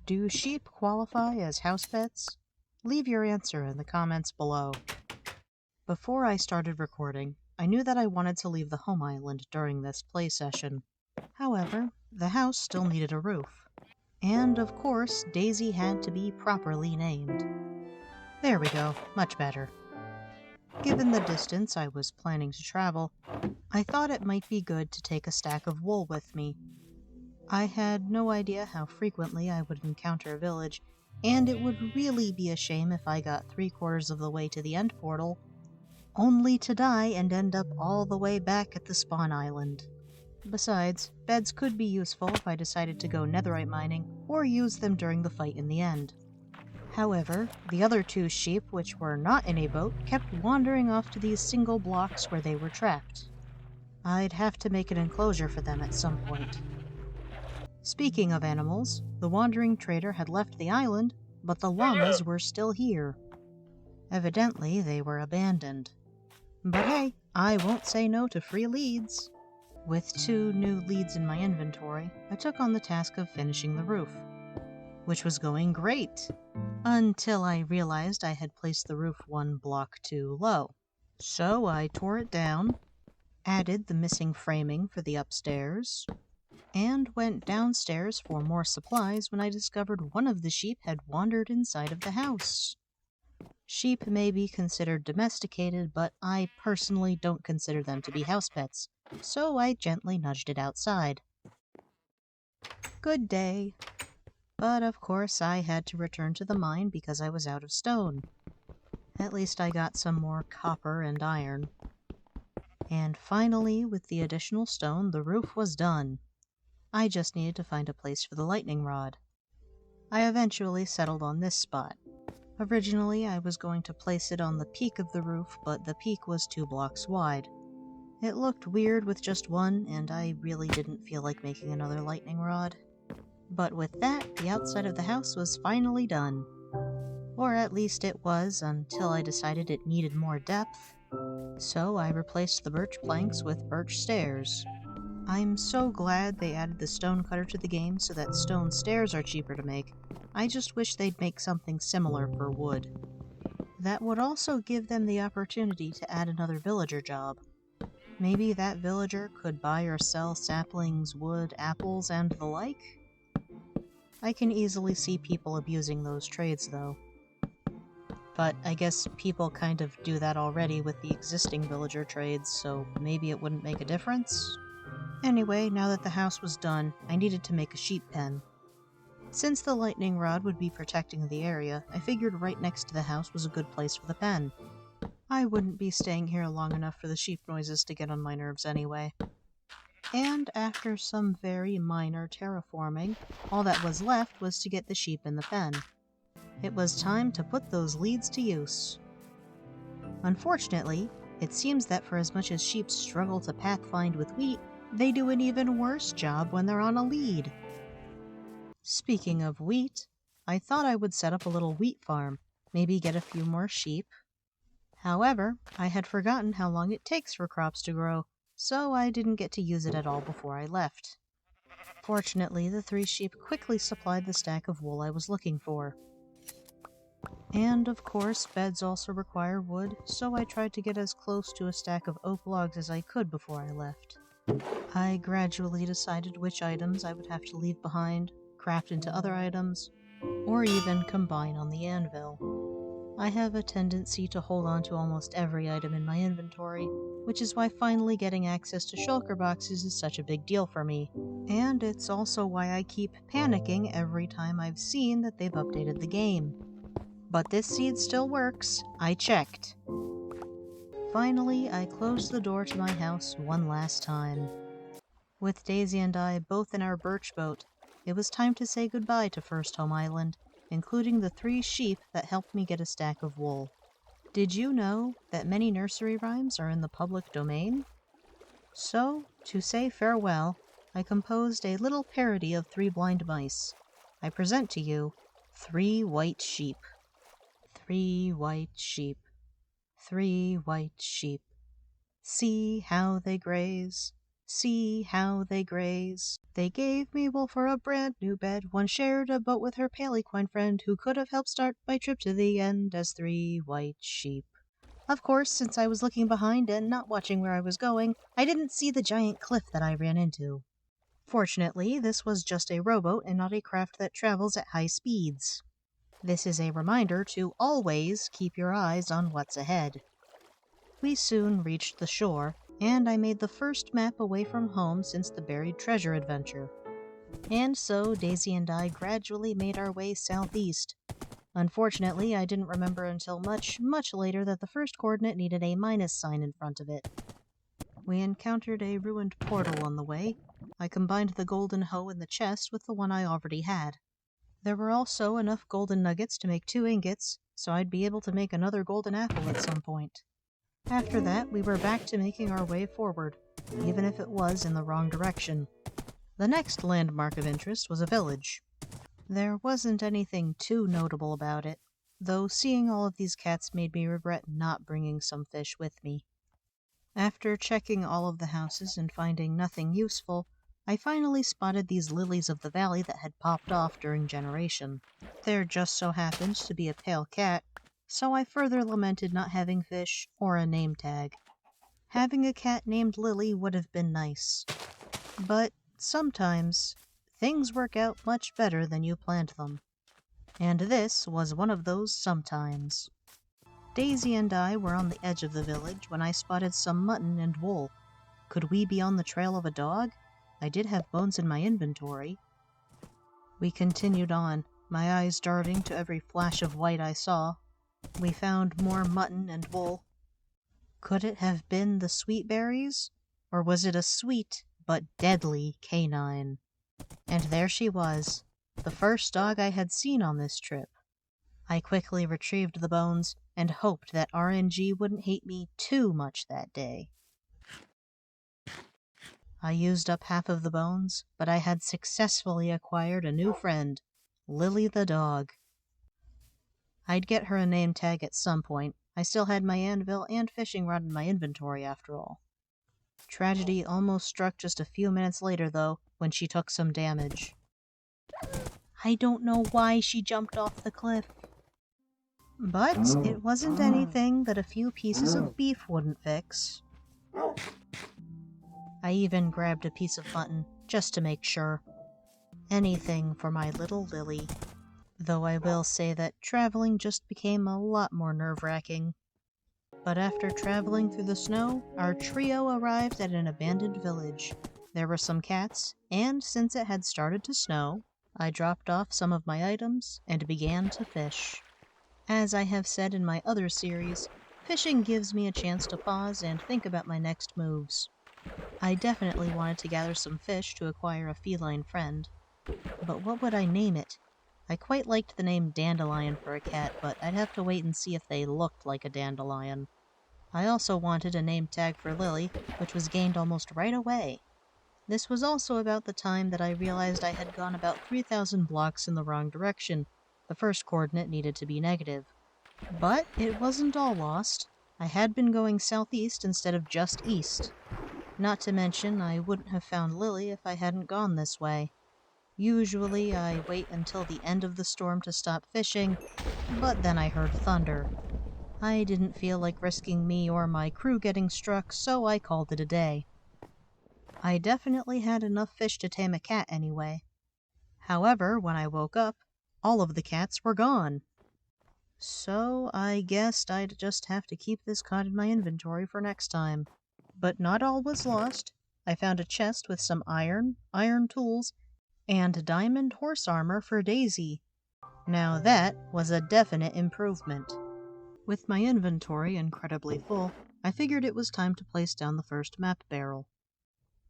Do sheep qualify as house pets? Leave your answer in the comments below. Before I started recording, I knew that I wanted to leave the home island during this play session. However, the house still needed a roof. And of course, Daisy had to be properly named. There we go, much better. Given the distance I was planning to travel, I thought it might be good to take a stack of wool with me. I had no idea how frequently I would encounter a village, and it would really be a shame if I got 3/4 of the way to the end portal, only to die and end up all the way back at the spawn island. Besides, beds could be useful if I decided to go netherite mining, or use them during the fight in the end. However, the other 2 sheep, which were not in a boat, kept wandering off to these single blocks where they were trapped. I'd have to make an enclosure for them at some point. Speaking of animals, the wandering trader had left the island, but the llamas were still here. Evidently, they were abandoned. But hey, I won't say no to free leads. With 2 new leads in my inventory, I took on the task of finishing the roof, which was going great, until I realized I had placed the roof 1 block too low. So I tore it down, added the missing framing for the upstairs, and went downstairs for more supplies when I discovered one of the sheep had wandered inside of the house. Sheep may be considered domesticated, but I personally don't consider them to be house pets, so I gently nudged it outside. Good day. But of course I had to return to the mine because I was out of stone. At least I got some more copper and iron. And finally, with the additional stone, the roof was done. I just needed to find a place for the lightning rod. I eventually settled on this spot. Originally, I was going to place it on the peak of the roof, but the peak was 2 blocks wide. It looked weird with just 1, and I really didn't feel like making another lightning rod. But with that, the outside of the house was finally done. Or at least it was, until I decided it needed more depth. So I replaced the birch planks with birch stairs. I'm so glad they added the stone cutter to the game so that stone stairs are cheaper to make. I just wish they'd make something similar for wood. That would also give them the opportunity to add another villager job. Maybe that villager could buy or sell saplings, wood, apples, and the like? I can easily see people abusing those trades, though. But I guess people kind of do that already with the existing villager trades, so maybe it wouldn't make a difference? Anyway, now that the house was done, I needed to make a sheep pen. Since the lightning rod would be protecting the area, I figured right next to the house was a good place for the pen. I wouldn't be staying here long enough for the sheep noises to get on my nerves anyway. And after some very minor terraforming, all that was left was to get the sheep in the pen. It was time to put those leads to use. Unfortunately, it seems that for as much as sheep struggle to pathfind with wheat, they do an even worse job when they're on a lead. Speaking of wheat, I thought I would set up a little wheat farm, maybe get a few more sheep. However, I had forgotten how long it takes for crops to grow, so I didn't get to use it at all before I left. Fortunately, the 3 sheep quickly supplied the stack of wool I was looking for. And of course, beds also require wood, so I tried to get as close to a stack of oak logs as I could before I left. I gradually decided which items I would have to leave behind, craft into other items, or even combine on the anvil. I have a tendency to hold on to almost every item in my inventory, which is why finally getting access to shulker boxes is such a big deal for me. And it's also why I keep panicking every time I've seen that they've updated the game. But this seed still works. I checked. Finally, I closed the door to my house one last time. With Daisy and I both in our birch boat, it was time to say goodbye to First Home Island, including the 3 sheep that helped me get a stack of wool. Did you know that many nursery rhymes are in the public domain? So, to say farewell, I composed a little parody of 3 blind mice. I present to you 3 white sheep. 3 white sheep. 3 white sheep. See how they graze. See how they graze. They gave me wool for a brand new bed. One shared a boat with her pale equine friend, who could have helped start my trip to the end as 3 white sheep. Of course, since I was looking behind and not watching where I was going, I didn't see the giant cliff that I ran into. Fortunately, this was just a rowboat and not a craft that travels at high speeds. This is a reminder to always keep your eyes on what's ahead. We soon reached the shore, and I made the first map away from home since the buried treasure adventure. And so Daisy and I gradually made our way southeast. Unfortunately, I didn't remember until much, much later that the first coordinate needed a minus sign in front of it. We encountered a ruined portal on the way. I combined the golden hoe in the chest with the one I already had. There were also enough golden nuggets to make 2 ingots, so I'd be able to make another golden apple at some point. After that, we were back to making our way forward, even if it was in the wrong direction. The next landmark of interest was a village. There wasn't anything too notable about it, though seeing all of these cats made me regret not bringing some fish with me. After checking all of the houses and finding nothing useful, I finally spotted these lilies of the valley that had popped off during generation. There just so happened to be a pale cat, so I further lamented not having fish or a name tag. Having a cat named Lily would have been nice. But sometimes, things work out much better than you planned them. And this was one of those sometimes. Daisy and I were on the edge of the village when I spotted some mutton and wool. Could we be on the trail of a dog? I did have bones in my inventory. We continued on, my eyes darting to every flash of white I saw. We found more mutton and wool. Could it have been the sweet berries? Or was it a sweet but deadly canine? And there she was, the first dog I had seen on this trip. I quickly retrieved the bones and hoped that RNG wouldn't hate me too much that day. I used up half of the bones, but I had successfully acquired a new friend, Lily the dog. I'd get her a name tag at some point. I still had my anvil and fishing rod in my inventory after all. Tragedy almost struck just a few minutes later, though, when she took some damage. I don't know why she jumped off the cliff. But it wasn't anything that a few pieces of beef wouldn't fix. I even grabbed a piece of mutton, just to make sure. Anything for my little Lily. Though I will say that traveling just became a lot more nerve-wracking. But after traveling through the snow, our trio arrived at an abandoned village. There were some cats, and since it had started to snow, I dropped off some of my items and began to fish. As I have said in my other series, fishing gives me a chance to pause and think about my next moves. I definitely wanted to gather some fish to acquire a feline friend. But what would I name it? I quite liked the name Dandelion for a cat, but I'd have to wait and see if they looked like a dandelion. I also wanted a name tag for Lily, which was gained almost right away. This was also about the time that I realized I had gone about 3,000 blocks in the wrong direction. The first coordinate needed to be negative. But it wasn't all lost. I had been going southeast instead of just east. Not to mention, I wouldn't have found Lily if I hadn't gone this way. Usually, I wait until the end of the storm to stop fishing, but then I heard thunder. I didn't feel like risking me or my crew getting struck, so I called it a day. I definitely had enough fish to tame a cat anyway. However, when I woke up, all of the cats were gone. So I guessed I'd just have to keep this cod in my inventory for next time. But not all was lost. I found a chest with some iron tools, and diamond horse armor for Daisy. Now that was a definite improvement. With my inventory incredibly full, I figured it was time to place down the first map barrel.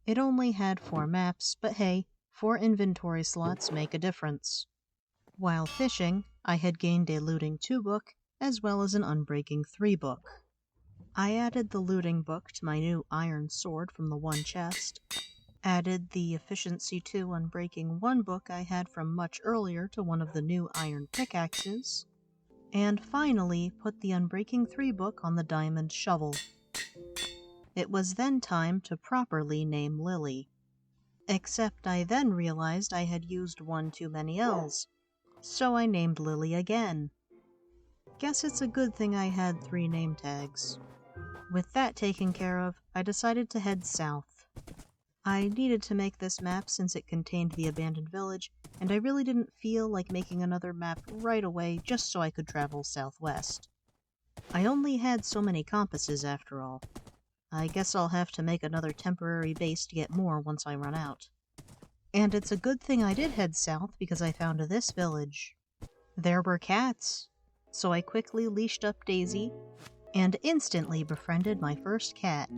It only had 4 maps, but hey, 4 inventory slots make a difference. While fishing, I had gained a Looting 2 book, as well as an Unbreaking 3 book. I added the Looting book to my new iron sword from the one chest, added the Efficiency 2 Unbreaking 1 book I had from much earlier to one of the new iron pickaxes, and finally put the Unbreaking 3 book on the diamond shovel. It was then time to properly name Lily. Except I then realized I had used one too many L's, so I named Lily again. Guess it's a good thing I had 3 name tags. With that taken care of, I decided to head south. I needed to make this map since it contained the abandoned village, and I really didn't feel like making another map right away just so I could travel southwest. I only had so many compasses after all. I guess I'll have to make another temporary base to get more once I run out. And it's a good thing I did head south because I found this village. There were cats, so I quickly leashed up Daisy and instantly befriended my first cat.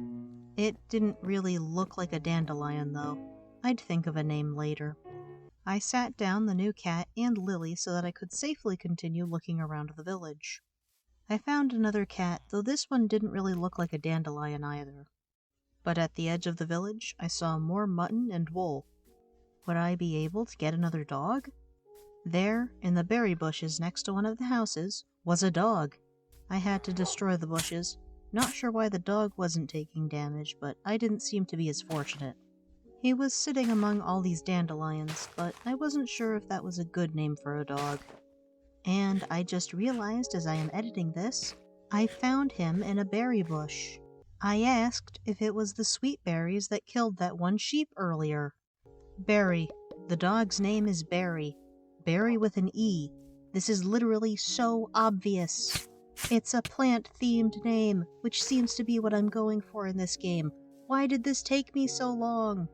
It didn't really look like a dandelion though. I'd think of a name later. I sat down the new cat and Lily so that I could safely continue looking around the village. I found another cat, though this one didn't really look like a dandelion either. But at the edge of the village, I saw more mutton and wool. Would I be able to get another dog? There, in the berry bushes next to one of the houses, was a dog. I had to destroy the bushes. Not sure why the dog wasn't taking damage, but I didn't seem to be as fortunate. He was sitting among all these dandelions, but I wasn't sure if that was a good name for a dog. And I just realized as I am editing this, I found him in a berry bush. I asked if it was the sweet berries that killed that one sheep earlier. Barry. The dog's name is Barry. Barry with an E. This is literally so obvious. It's a plant-themed name, which seems to be what I'm going for in this game. Why did this take me so long?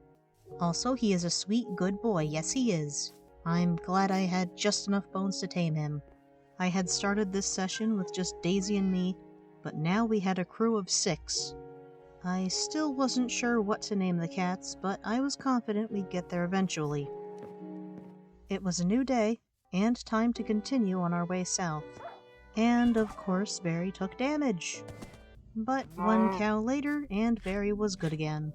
Also, he is a sweet, good boy. Yes, he is. I'm glad I had just enough bones to tame him. I had started this session with just Daisy and me, but now we had a crew of 6. I still wasn't sure what to name the cats, but I was confident we'd get there eventually. It was a new day, and time to continue on our way south. And, of course, Barry took damage. But 1 cow later, and Barry was good again.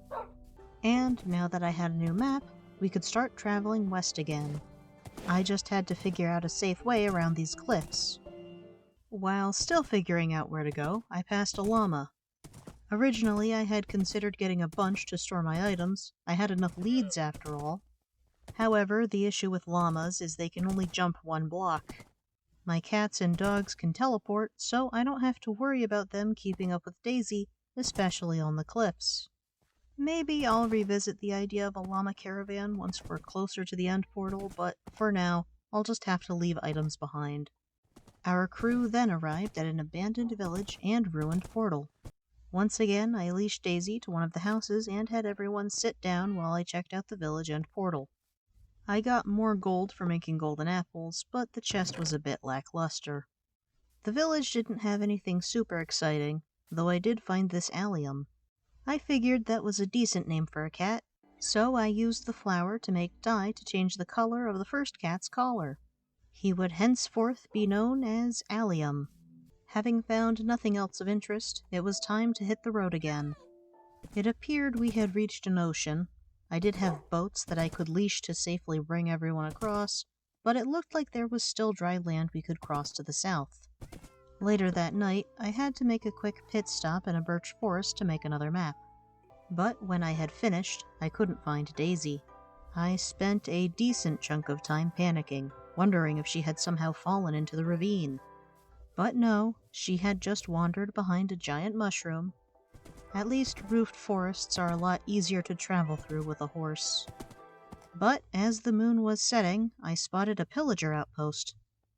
And now that I had a new map, we could start traveling west again. I just had to figure out a safe way around these cliffs. While still figuring out where to go, I passed a llama. Originally, I had considered getting a bunch to store my items. I had enough leads after all. However, the issue with llamas is they can only jump 1 block. My cats and dogs can teleport, so I don't have to worry about them keeping up with Daisy, especially on the cliffs. Maybe I'll revisit the idea of a llama caravan once we're closer to the end portal, but for now, I'll just have to leave items behind. Our crew then arrived at an abandoned village and ruined portal. Once again, I leashed Daisy to one of the houses and had everyone sit down while I checked out the village and portal. I got more gold for making golden apples, but the chest was a bit lackluster. The village didn't have anything super exciting, though I did find this allium. I figured that was a decent name for a cat, so I used the flower to make dye to change the color of the first cat's collar. He would henceforth be known as Allium. Having found nothing else of interest, it was time to hit the road again. It appeared we had reached an ocean. I did have boats that I could leash to safely bring everyone across, but it looked like there was still dry land we could cross to the south. Later that night, I had to make a quick pit stop in a birch forest to make another map. But when I had finished, I couldn't find Daisy. I spent a decent chunk of time panicking, wondering if she had somehow fallen into the ravine. But no, she had just wandered behind a giant mushroom. At least roofed forests are a lot easier to travel through with a horse. But as the moon was setting, I spotted a Pillager Outpost.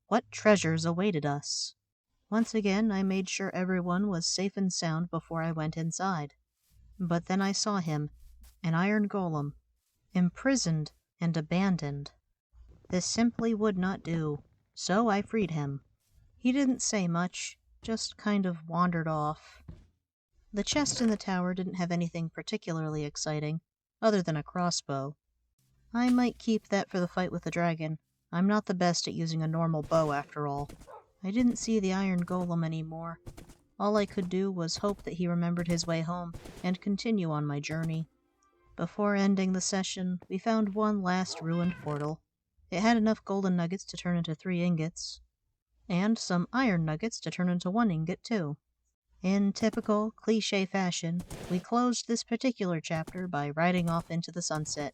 What treasures awaited us? Once again, I made sure everyone was safe and sound before I went inside. But then I saw him, an iron golem, imprisoned and abandoned. This simply would not do, so I freed him. He didn't say much, just kind of wandered off. The chest in the tower didn't have anything particularly exciting, other than a crossbow. I might keep that for the fight with the dragon. I'm not the best at using a normal bow after all. I didn't see the iron golem anymore. All I could do was hope that he remembered his way home and continue on my journey. Before ending the session, we found one last ruined portal. It had enough golden nuggets to turn into 3 ingots, and some iron nuggets to turn into 1 ingot too. In typical cliche fashion, we closed this particular chapter by riding off into the sunset.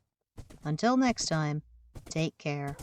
Until next time, take care.